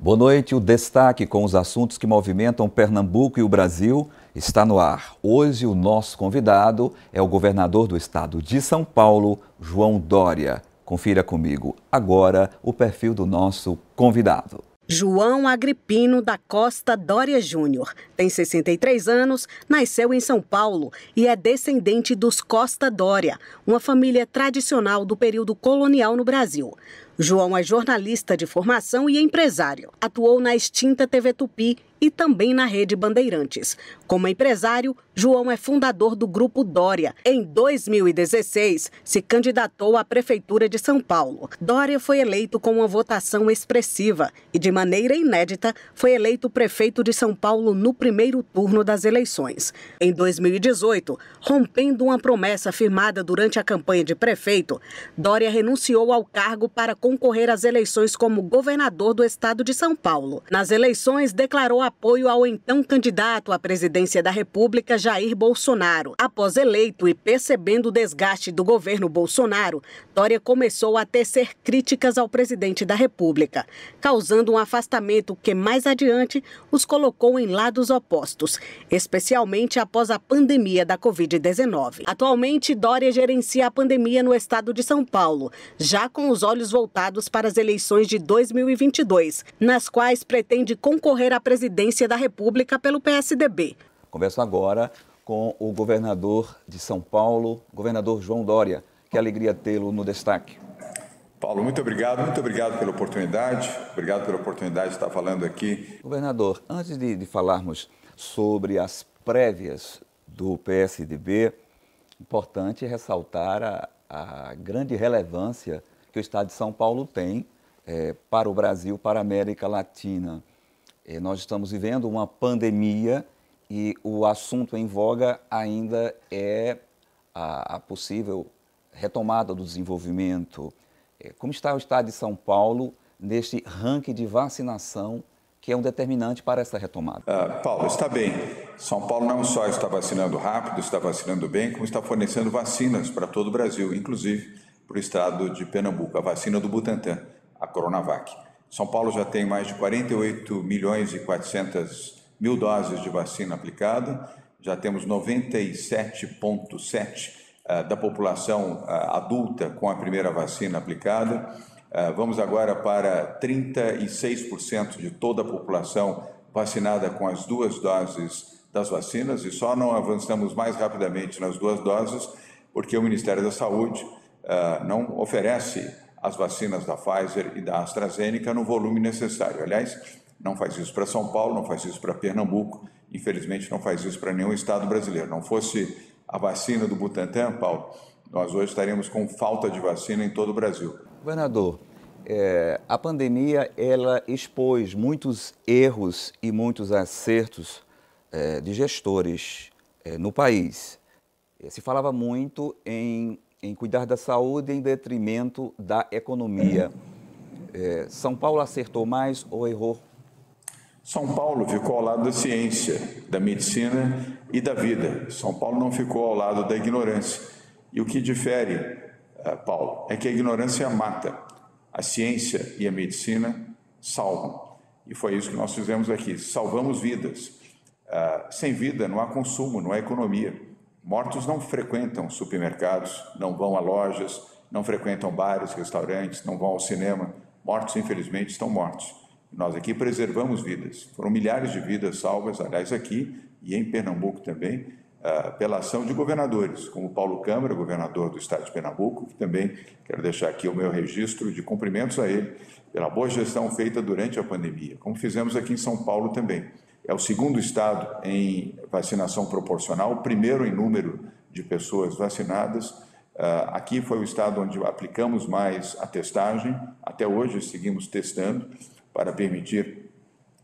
Boa noite. O destaque com os assuntos que movimentam Pernambuco e o Brasil está no ar. Hoje o nosso convidado é o governador do estado de São Paulo, João Dória. Confira comigo agora o perfil do nosso convidado. João Agripino da Costa Dória Júnior. Tem 63 anos, nasceu em São Paulo e é descendente dos Costa Dória, uma família tradicional do período colonial no Brasil. João é jornalista de formação e empresário. Atuou na extinta TV Tupi e também na Rede Bandeirantes. Como empresário, João é fundador do Grupo Dória. Em 2016, se candidatou à Prefeitura de São Paulo. Dória foi eleito com uma votação expressiva e, de maneira inédita, foi eleito prefeito de São Paulo no primeiro turno das eleições. Em 2018, rompendo uma promessa firmada durante a campanha de prefeito, Dória renunciou ao cargo para concorrer às eleições como governador do estado de São Paulo. Nas eleições, declarou apoio ao então candidato à presidência da República, Jair Bolsonaro. Após eleito e percebendo o desgaste do governo Bolsonaro, Dória começou a tecer críticas ao presidente da República, causando um afastamento que mais adiante os colocou em lados opostos, especialmente após a pandemia da Covid-19. Atualmente, Dória gerencia a pandemia no estado de São Paulo, já com os olhos voltados para as eleições de 2022, nas quais pretende concorrer à presidência da República pelo PSDB. Converso agora com o governador de São Paulo, governador João Dória. Que alegria tê-lo no destaque. Paulo, muito obrigado pela oportunidade, obrigado pela oportunidade de estar falando aqui. Governador, antes de falarmos sobre as prévias do PSDB, importante ressaltar a grande relevância que o estado de São Paulo tem para o Brasil, para a América Latina. Nós estamos vivendo uma pandemia e o assunto em voga ainda é a possível retomada do desenvolvimento. Como está o estado de São Paulo neste ranking de vacinação que é um determinante para essa retomada? Paulo, está bem. São Paulo não só está vacinando rápido, está vacinando bem, como está fornecendo vacinas para todo o Brasil, inclusive para o estado de Pernambuco, a vacina do Butantan, a Coronavac. São Paulo já tem mais de 48 milhões e 400 mil doses de vacina aplicada, já temos 97,7% da população adulta com a primeira vacina aplicada. Vamos agora para 36% de toda a população vacinada com as duas doses das vacinas e só não avançamos mais rapidamente nas duas doses porque o Ministério da Saúde não oferece as vacinas da Pfizer e da AstraZeneca no volume necessário. Aliás, não faz isso para São Paulo, não faz isso para Pernambuco, infelizmente não faz isso para nenhum estado brasileiro. Não fosse a vacina do Butantan, Paulo, nós hoje estaríamos com falta de vacina em todo o Brasil. Governador, a pandemia ela expôs muitos erros e muitos acertos de gestores no país. Se falava muito em cuidar da saúde em detrimento da economia. São Paulo acertou mais ou errou? São Paulo ficou ao lado da ciência, da medicina e da vida. São Paulo não ficou ao lado da ignorância. E o que difere, Paulo, é que a ignorância mata. A ciência e a medicina salvam. E foi isso que nós fizemos aqui. Salvamos vidas. Sem vida não há consumo, não há economia. Mortos não frequentam supermercados, não vão a lojas, não frequentam bares, restaurantes, não vão ao cinema. Mortos, infelizmente, estão mortos. Nós aqui preservamos vidas. Foram milhares de vidas salvas, aliás, aqui e em Pernambuco também, pela ação de governadores, como Paulo Câmara, governador do estado de Pernambuco, que também quero deixar aqui o meu registro de cumprimentos a ele pela boa gestão feita durante a pandemia, como fizemos aqui em São Paulo também. É o segundo estado em vacinação proporcional, o primeiro em número de pessoas vacinadas. Aqui foi o estado onde aplicamos mais a testagem. Até hoje seguimos testando para permitir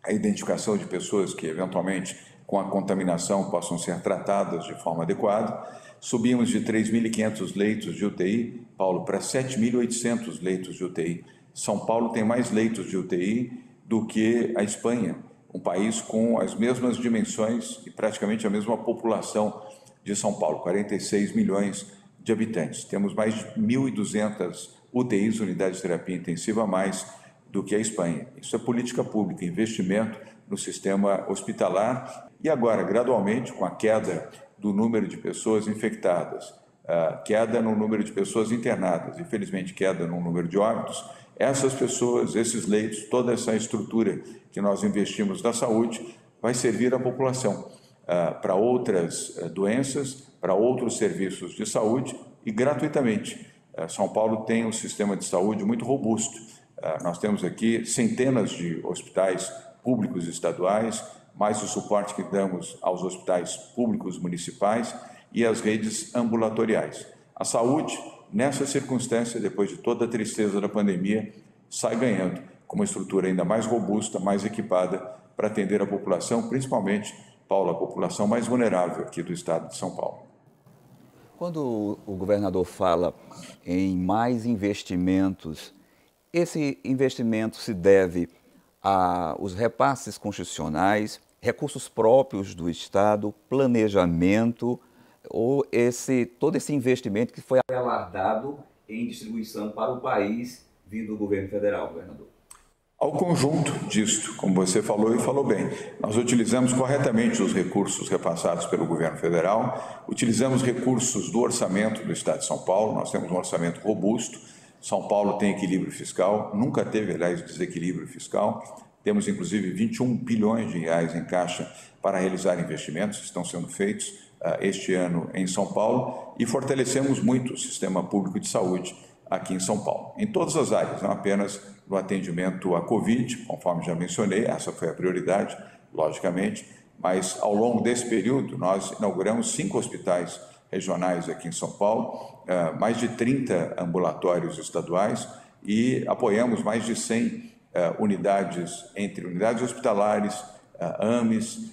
a identificação de pessoas que, eventualmente, com a contaminação, possam ser tratadas de forma adequada. Subimos de 3.500 leitos de UTI, Paulo, para 7.800 leitos de UTI. São Paulo tem mais leitos de UTI do que a Espanha, um país com as mesmas dimensões e praticamente a mesma população de São Paulo, 46 milhões de habitantes. Temos mais de 1.200 UTIs, unidades de terapia intensiva, a mais do que a Espanha. Isso é política pública, investimento no sistema hospitalar e agora, gradualmente, com a queda do número de pessoas infectadas, queda no número de pessoas internadas, infelizmente queda no número de óbitos, essas pessoas, esses leitos, toda essa estrutura que nós investimos na saúde vai servir à população para outras doenças, para outros serviços de saúde e gratuitamente. São Paulo tem um sistema de saúde muito robusto. Nós temos aqui centenas de hospitais públicos estaduais, mais o suporte que damos aos hospitais públicos municipais e às redes ambulatoriais. A saúde, nessa circunstância, depois de toda a tristeza da pandemia, sai ganhando com uma estrutura ainda mais robusta, mais equipada para atender a população, principalmente, Paulo, a população mais vulnerável aqui do estado de São Paulo. Quando o governador fala em mais investimentos, esse investimento se deve aos repasses constitucionais, recursos próprios do Estado, planejamento, ou todo esse investimento que foi alardado em distribuição para o país vindo do governo federal, governador? Ao conjunto disto, como você falou e falou bem, nós utilizamos corretamente os recursos repassados pelo governo federal, utilizamos recursos do orçamento do Estado de São Paulo, nós temos um orçamento robusto, São Paulo tem equilíbrio fiscal, nunca teve, aliás, desequilíbrio fiscal, temos inclusive 21 bilhões de reais em caixa para realizar investimentos que estão sendo feitos este ano em São Paulo e fortalecemos muito o sistema público de saúde aqui em São Paulo, em todas as áreas, não apenas no atendimento à Covid, conforme já mencionei, essa foi a prioridade, logicamente, mas ao longo desse período nós inauguramos 5 hospitais regionais aqui em São Paulo, mais de 30 ambulatórios estaduais e apoiamos mais de 100 unidades, entre unidades hospitalares, AMES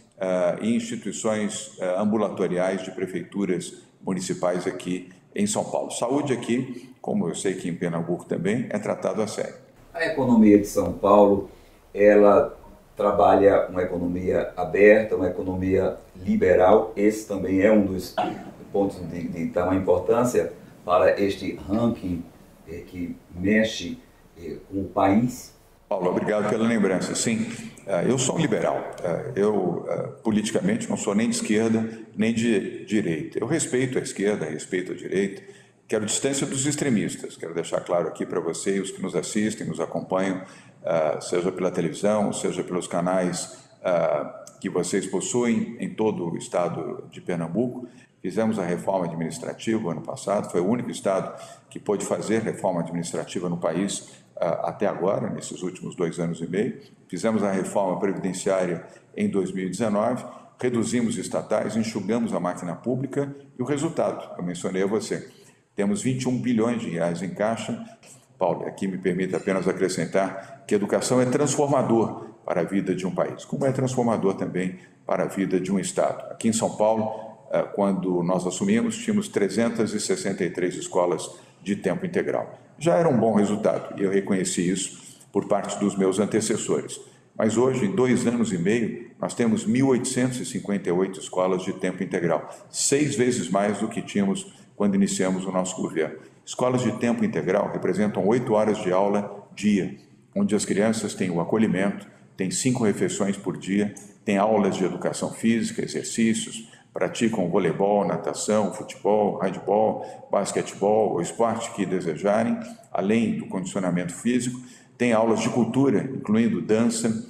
e instituições ambulatoriais de prefeituras municipais aqui em São Paulo. Saúde aqui, como eu sei que em Pernambuco também, é tratado a sério. A economia de São Paulo, ela trabalha uma economia aberta, uma economia liberal. Esse também é um dos pontos de tamanha importância para este ranking que mexe com o país. Paulo, obrigado pela lembrança. Sim, eu sou um liberal. Eu, politicamente, não sou nem de esquerda, nem de direita. Eu respeito a esquerda, respeito a direita, quero distância dos extremistas. Quero deixar claro aqui para você e os que nos assistem, nos acompanham, seja pela televisão, seja pelos canais que vocês possuem em todo o estado de Pernambuco. Fizemos a reforma administrativa ano passado, foi o único estado que pôde fazer reforma administrativa no país até agora, nesses últimos 2 anos e meio. Fizemos a reforma previdenciária em 2019, reduzimos estatais, enxugamos a máquina pública e o resultado, eu mencionei a você, temos 21 bilhões de reais em caixa. Paulo, aqui me permite apenas acrescentar que a educação é transformador para a vida de um país, como é transformador também para a vida de um estado. Aqui em São Paulo, quando nós assumimos, tínhamos 363 escolas de tempo integral. Já era um bom resultado e eu reconheci isso por parte dos meus antecessores. Mas hoje, em 2 anos e meio, nós temos 1.858 escolas de tempo integral, 6 vezes mais do que tínhamos quando iniciamos o nosso governo. Escolas de tempo integral representam 8 horas de aula dia, onde as crianças têm o acolhimento, têm 5 refeições por dia, têm aulas de educação física, exercícios, praticam voleibol, natação, futebol, handebol, basquetebol, o esporte que desejarem, além do condicionamento físico. Tem aulas de cultura, incluindo dança,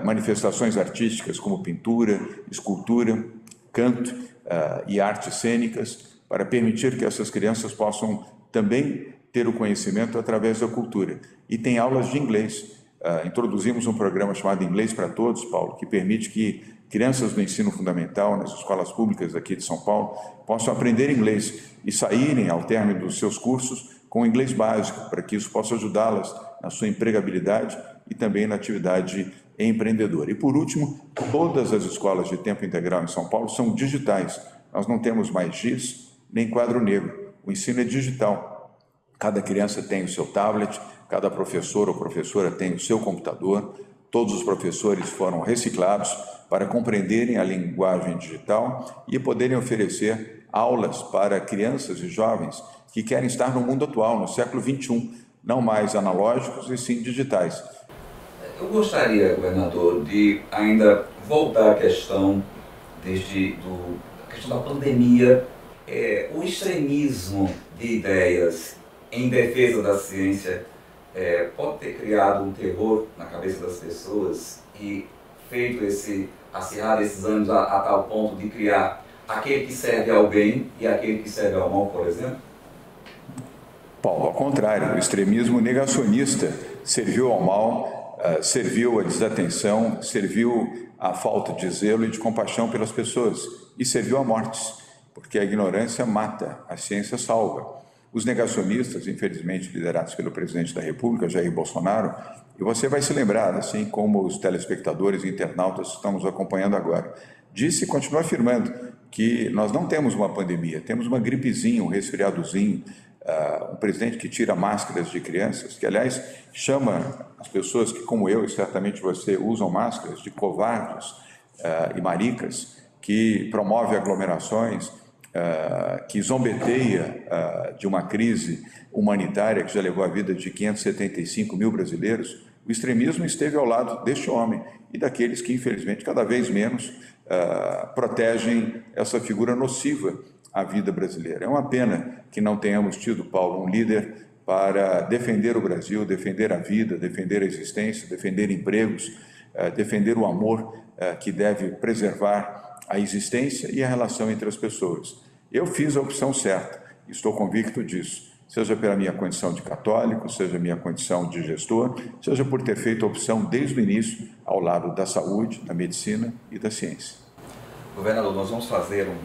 manifestações artísticas como pintura, escultura, canto e artes cênicas, para permitir que essas crianças possam também ter o conhecimento através da cultura. E tem aulas de inglês. Introduzimos um programa chamado Inglês para Todos, Paulo, que permite que crianças do ensino fundamental, nas escolas públicas aqui de São Paulo, possam aprender inglês e saírem, ao término dos seus cursos, com inglês básico, para que isso possa ajudá-las na sua empregabilidade e também na atividade empreendedora. E, por último, todas as escolas de tempo integral em São Paulo são digitais. Nós não temos mais giz nem quadro negro. O ensino é digital. Cada criança tem o seu tablet, cada professor ou professora tem o seu computador, todos os professores foram reciclados para compreenderem a linguagem digital e poderem oferecer aulas para crianças e jovens que querem estar no mundo atual, no século XXI, não mais analógicos e sim digitais. Eu gostaria, governador, de ainda voltar à questão a questão da pandemia, o extremismo de ideias em defesa da ciência pode ter criado um terror na cabeça das pessoas e feito acirrar esses ânimos a tal ponto de criar aquele que serve ao bem e aquele que serve ao mal, por exemplo? Paulo, ao contrário, o extremismo negacionista serviu ao mal, serviu à desatenção, serviu à falta de zelo e de compaixão pelas pessoas e serviu a mortes, porque a ignorância mata, a ciência salva. Os negacionistas, infelizmente liderados pelo presidente da República, Jair Bolsonaro, e você vai se lembrar, assim como os telespectadores e internautas que estamos acompanhando agora, disse e continua afirmando que nós não temos uma pandemia, temos uma gripezinha, um resfriadozinho, um presidente que tira máscaras de crianças, que, aliás, chama as pessoas que, como eu e certamente você, usam máscaras de covardes e maricas, que promove aglomerações, que zombeteia de uma crise humanitária que já levou a vida de 575 mil brasileiros. O extremismo esteve ao lado deste homem e daqueles que, infelizmente, cada vez menos protegem essa figura nociva à vida brasileira. É uma pena que não tenhamos tido, Paulo, um líder para defender o Brasil, defender a vida, defender a existência, defender empregos, defender o amor que deve preservar a existência e a relação entre as pessoas. Eu fiz a opção certa, estou convicto disso, seja pela minha condição de católico, seja minha condição de gestor, seja por ter feito a opção desde o início ao lado da saúde, da medicina e da ciência. Governador, nós vamos fazer um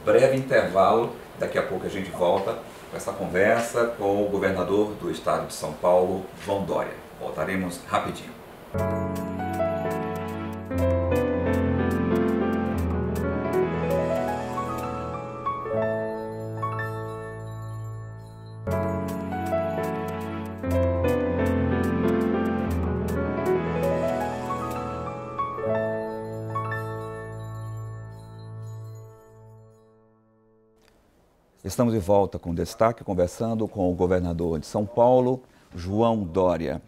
breve intervalo, daqui a pouco a gente volta com essa conversa com o governador do estado de São Paulo, João Dória. Voltaremos rapidinho. Estamos de volta com destaque, conversando com o governador de São Paulo, João Dória.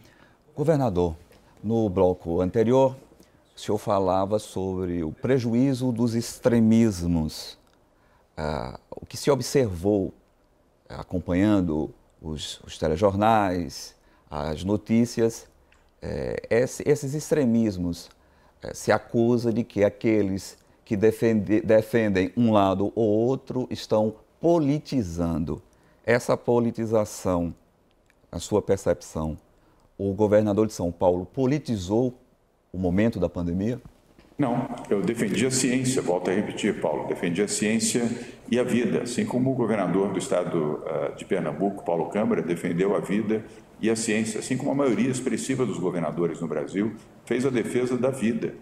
Governador, no bloco anterior, o senhor falava sobre o prejuízo dos extremismos. O que se observou, acompanhando os telejornais, as notícias, esses extremismos se acusa de que aqueles que defendem um lado ou outro estão politizando. Essa politização, na sua percepção, o governador de São Paulo politizou o momento da pandemia? Não, eu defendi a ciência, volto a repetir, Paulo, defendi a ciência e a vida, assim como o governador do estado de Pernambuco, Paulo Câmara, defendeu a vida e a ciência, assim como a maioria expressiva dos governadores no Brasil fez a defesa da vida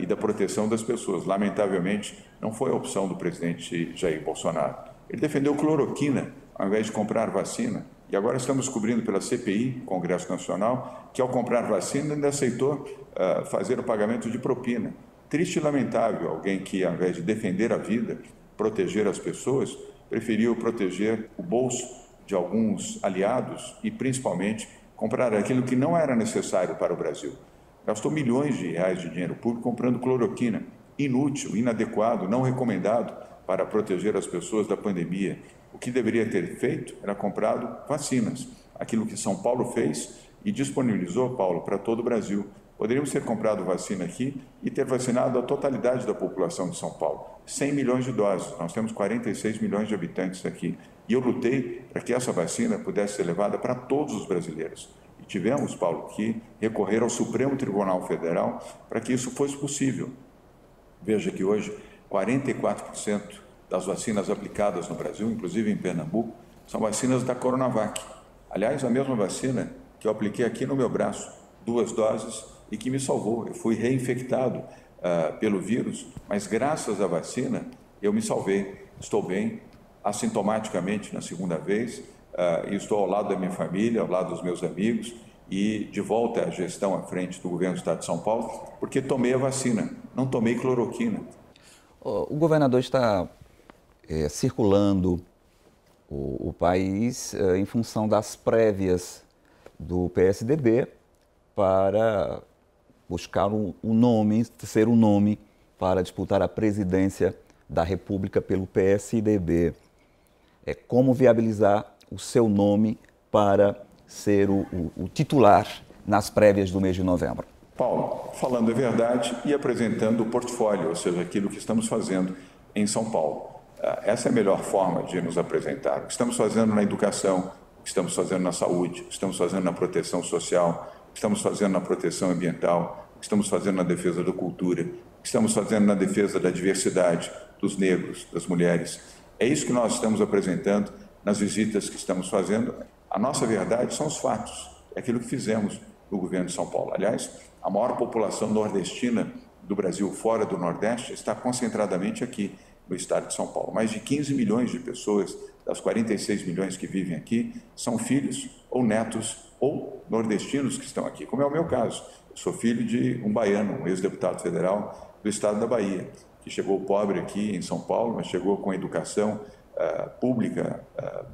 e da proteção das pessoas. Lamentavelmente, não foi a opção do presidente Jair Bolsonaro. Ele defendeu cloroquina ao invés de comprar vacina. E agora estamos descobrindo pela CPI, Congresso Nacional, que ao comprar vacina ainda aceitou fazer o pagamento de propina. Triste e lamentável alguém que, ao invés de defender a vida, proteger as pessoas, preferiu proteger o bolso de alguns aliados e, principalmente, comprar aquilo que não era necessário para o Brasil. Gastou milhões de reais de dinheiro público comprando cloroquina, inútil, inadequado, não recomendado para proteger as pessoas da pandemia. O que deveria ter feito era comprado vacinas, aquilo que São Paulo fez e disponibilizou, Paulo, para todo o Brasil. Poderíamos ter comprado vacina aqui e ter vacinado a totalidade da população de São Paulo. 100 milhões de doses, nós temos 46 milhões de habitantes aqui. E eu lutei para que essa vacina pudesse ser levada para todos os brasileiros. E tivemos, Paulo, que recorrer ao Supremo Tribunal Federal para que isso fosse possível. Veja que hoje 44% das vacinas aplicadas no Brasil, inclusive em Pernambuco, são vacinas da Coronavac. Aliás, a mesma vacina que eu apliquei aqui no meu braço, 2 doses, e que me salvou. Eu fui reinfectado pelo vírus, mas graças à vacina eu me salvei. Estou bem, assintomaticamente na segunda vez, e estou ao lado da minha família, ao lado dos meus amigos, e de volta à gestão à frente do governo do Estado de São Paulo, porque tomei a vacina, não tomei cloroquina. O governador está circulando o país em função das prévias do PSDB para buscar um nome, ser um nome para disputar a presidência da República pelo PSDB. Como viabilizar o seu nome para ser o titular nas prévias do mês de novembro? Paulo, falando a verdade e apresentando o portfólio, ou seja, aquilo que estamos fazendo em São Paulo. Essa é a melhor forma de nos apresentar. O que estamos fazendo na educação, o que estamos fazendo na saúde, o que estamos fazendo na proteção social, o que estamos fazendo na proteção ambiental, o que estamos fazendo na defesa da cultura, o que estamos fazendo na defesa da diversidade, dos negros, das mulheres. É isso que nós estamos apresentando nas visitas que estamos fazendo. A nossa verdade são os fatos, é aquilo que fizemos no governo de São Paulo. Aliás, a maior população nordestina do Brasil fora do Nordeste está concentradamente aqui no estado de São Paulo. Mais de 15 milhões de pessoas, das 46 milhões que vivem aqui, são filhos ou netos ou nordestinos que estão aqui, como é o meu caso. Eu sou filho de um baiano, um ex-deputado federal do estado da Bahia, que chegou pobre aqui em São Paulo, mas chegou com educação pública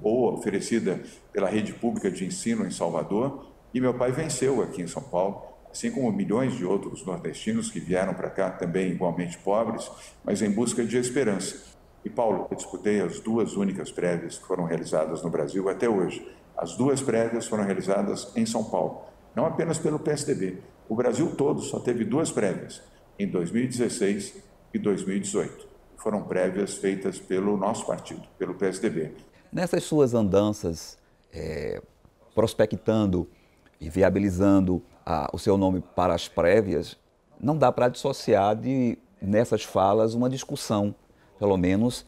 boa, oferecida pela rede pública de ensino em Salvador, e meu pai venceu aqui em São Paulo, assim como milhões de outros nordestinos que vieram para cá também igualmente pobres, mas em busca de esperança. E, Paulo, eu disputei as duas únicas prévias que foram realizadas no Brasil até hoje. As duas prévias foram realizadas em São Paulo, não apenas pelo PSDB. O Brasil todo só teve duas prévias, em 2016 e 2018. Foram prévias feitas pelo nosso partido, pelo PSDB. Nessas suas andanças, prospectando e viabilizando o seu nome para as prévias, não dá para dissociar nessas falas uma discussão, pelo menos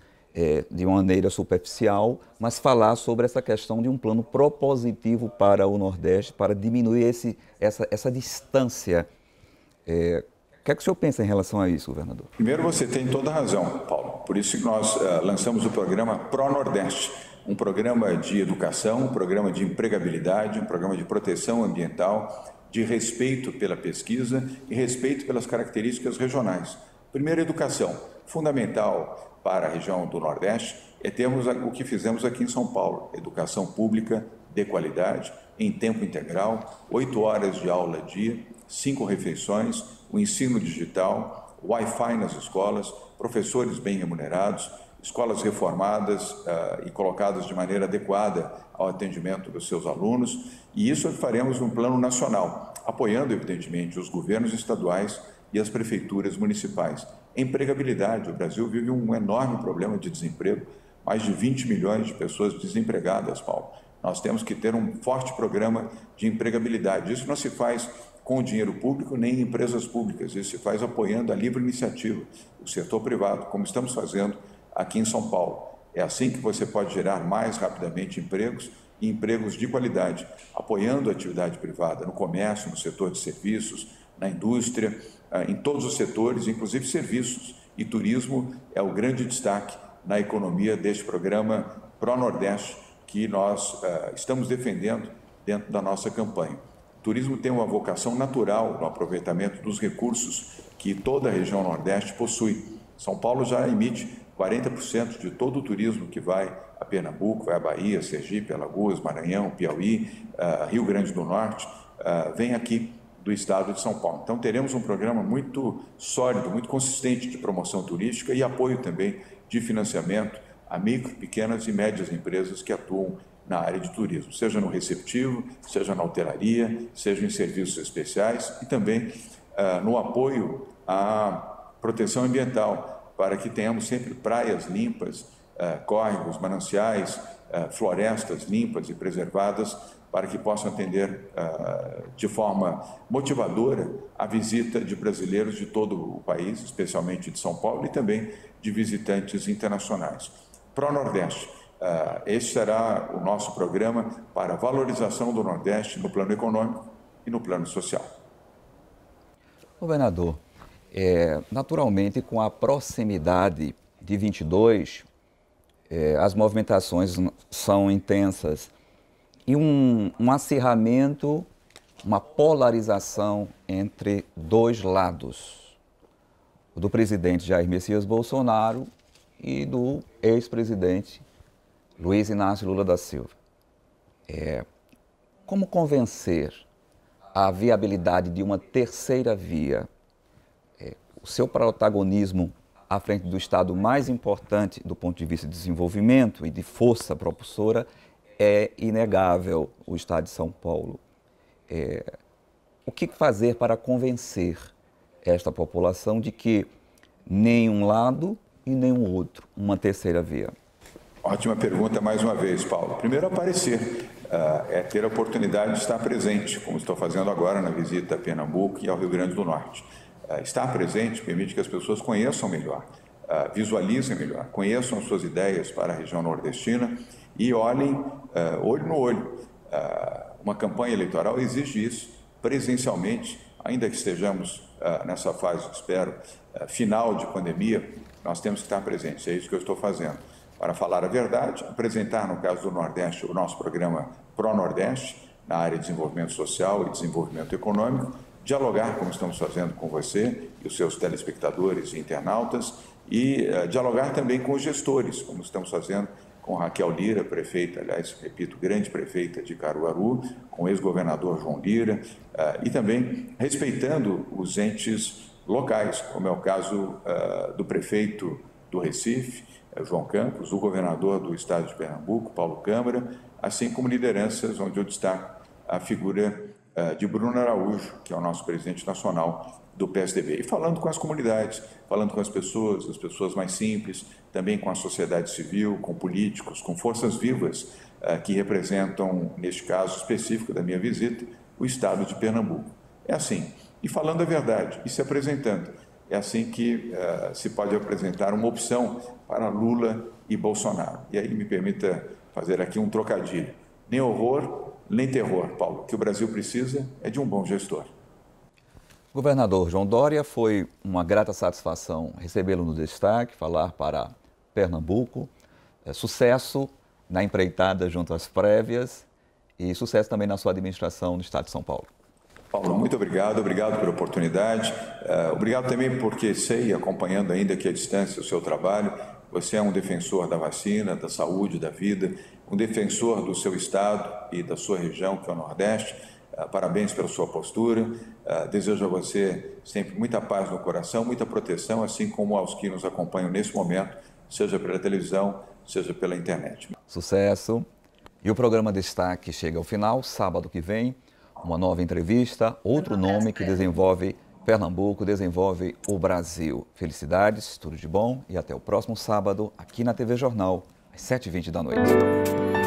de uma maneira superficial, mas falar sobre essa questão de um plano propositivo para o Nordeste, para diminuir essa distância. O que é que o senhor pensa em relação a isso, governador? Primeiro, você tem toda a razão, Paulo. Por isso que nós lançamos o programa Pro-Nordeste, um programa de educação, um programa de empregabilidade, um programa de proteção ambiental, de respeito pela pesquisa e respeito pelas características regionais. Primeiro, educação. Fundamental para a região do Nordeste é termos o que fizemos aqui em São Paulo, educação pública de qualidade, em tempo integral, 8 horas de aula dia, 5 refeições, o ensino digital, Wi-Fi nas escolas, professores bem remunerados, escolas reformadas e colocadas de maneira adequada ao atendimento dos seus alunos, e isso faremos num plano nacional, apoiando, evidentemente, os governos estaduais e as prefeituras municipais. Empregabilidade, o Brasil vive um enorme problema de desemprego, mais de 20 milhões de pessoas desempregadas, Paulo. Nós temos que ter um forte programa de empregabilidade. Isso não se faz com dinheiro público nem em empresas públicas, isso se faz apoiando a livre iniciativa, o setor privado, como estamos fazendo aqui em São Paulo. É assim que você pode gerar mais rapidamente empregos e empregos de qualidade, apoiando a atividade privada no comércio, no setor de serviços, na indústria, em todos os setores, inclusive serviços. E turismo é o grande destaque na economia deste programa Pro-Nordeste que nós estamos defendendo dentro da nossa campanha. O turismo tem uma vocação natural no aproveitamento dos recursos que toda a região Nordeste possui. São Paulo já emite 40% de todo o turismo que vai a Pernambuco, vai a Bahia, Sergipe, Alagoas, Maranhão, Piauí, Rio Grande do Norte, vem aqui do estado de São Paulo. Então teremos um programa muito sólido, muito consistente de promoção turística e apoio também de financiamento a micro, pequenas e médias empresas que atuam na área de turismo, seja no receptivo, seja na hotelaria, seja em serviços especiais e também no apoio à proteção ambiental, para que tenhamos sempre praias limpas, córregos, mananciais, florestas limpas e preservadas, para que possam atender de forma motivadora a visita de brasileiros de todo o país, especialmente de São Paulo, e também de visitantes internacionais. Pro-Nordeste, esse será o nosso programa para a valorização do Nordeste no plano econômico e no plano social. Governador, naturalmente, com a proximidade de 22, as movimentações são intensas e um acirramento, uma polarização entre dois lados, o do presidente Jair Messias Bolsonaro e do ex-presidente Luiz Inácio Lula da Silva. Como convencer a viabilidade de uma terceira via. O seu protagonismo à frente do Estado mais importante do ponto de vista de desenvolvimento e de força propulsora é inegável, o Estado de São Paulo. O que fazer para convencer esta população de que nem um lado e nem o outro, uma terceira via? Ótima pergunta mais uma vez, Paulo. Primeiro, aparecer, é ter a oportunidade de estar presente, como estou fazendo agora na visita a Pernambuco e ao Rio Grande do Norte. Estar presente permite que as pessoas conheçam melhor, visualizem melhor, conheçam as suas ideias para a região nordestina e olhem olho no olho. Uma campanha eleitoral exige isso presencialmente, ainda que estejamos nessa fase, espero, final de pandemia, nós temos que estar presentes, é isso que eu estou fazendo. Para falar a verdade, apresentar, no caso do Nordeste, o nosso programa Pro-Nordeste, na área de desenvolvimento social e desenvolvimento econômico, dialogar, como estamos fazendo com você e os seus telespectadores e internautas, e dialogar também com os gestores, como estamos fazendo com Raquel Lira, prefeita, aliás, repito, grande prefeita de Caruaru, com o ex-governador João Lira, e também respeitando os entes locais, como é o caso do prefeito do Recife, João Campos, o governador do estado de Pernambuco, Paulo Câmara, assim como lideranças onde eu destaco a figura de Bruno Araújo, que é o nosso presidente nacional do PSDB. E falando com as comunidades, falando com as pessoas mais simples, também com a sociedade civil, com políticos, com forças vivas que representam, neste caso específico da minha visita, o estado de Pernambuco. É assim, e falando a verdade, e se apresentando. É assim que se pode apresentar uma opção para Lula e Bolsonaro. E aí me permita fazer aqui um trocadilho. Nem horror, nem terror, Paulo. O que o Brasil precisa é de um bom gestor. Governador João Dória, foi uma grata satisfação recebê-lo no destaque, falar para Pernambuco. Sucesso na empreitada junto às prévias e sucesso também na sua administração no estado de São Paulo. Paulo, muito obrigado pela oportunidade. Obrigado também porque sei, acompanhando ainda aqui à distância o seu trabalho, você é um defensor da vacina, da saúde, da vida, um defensor do seu estado e da sua região, que é o Nordeste. Parabéns pela sua postura. Desejo a você sempre muita paz no coração, muita proteção, assim como aos que nos acompanham nesse momento, seja pela televisão, seja pela internet. Sucesso. E o programa Destaque chega ao final, sábado que vem. Uma nova entrevista, outro nome que desenvolve Pernambuco, desenvolve o Brasil. Felicidades, tudo de bom e até o próximo sábado aqui na TV Jornal, às 7h20 da noite.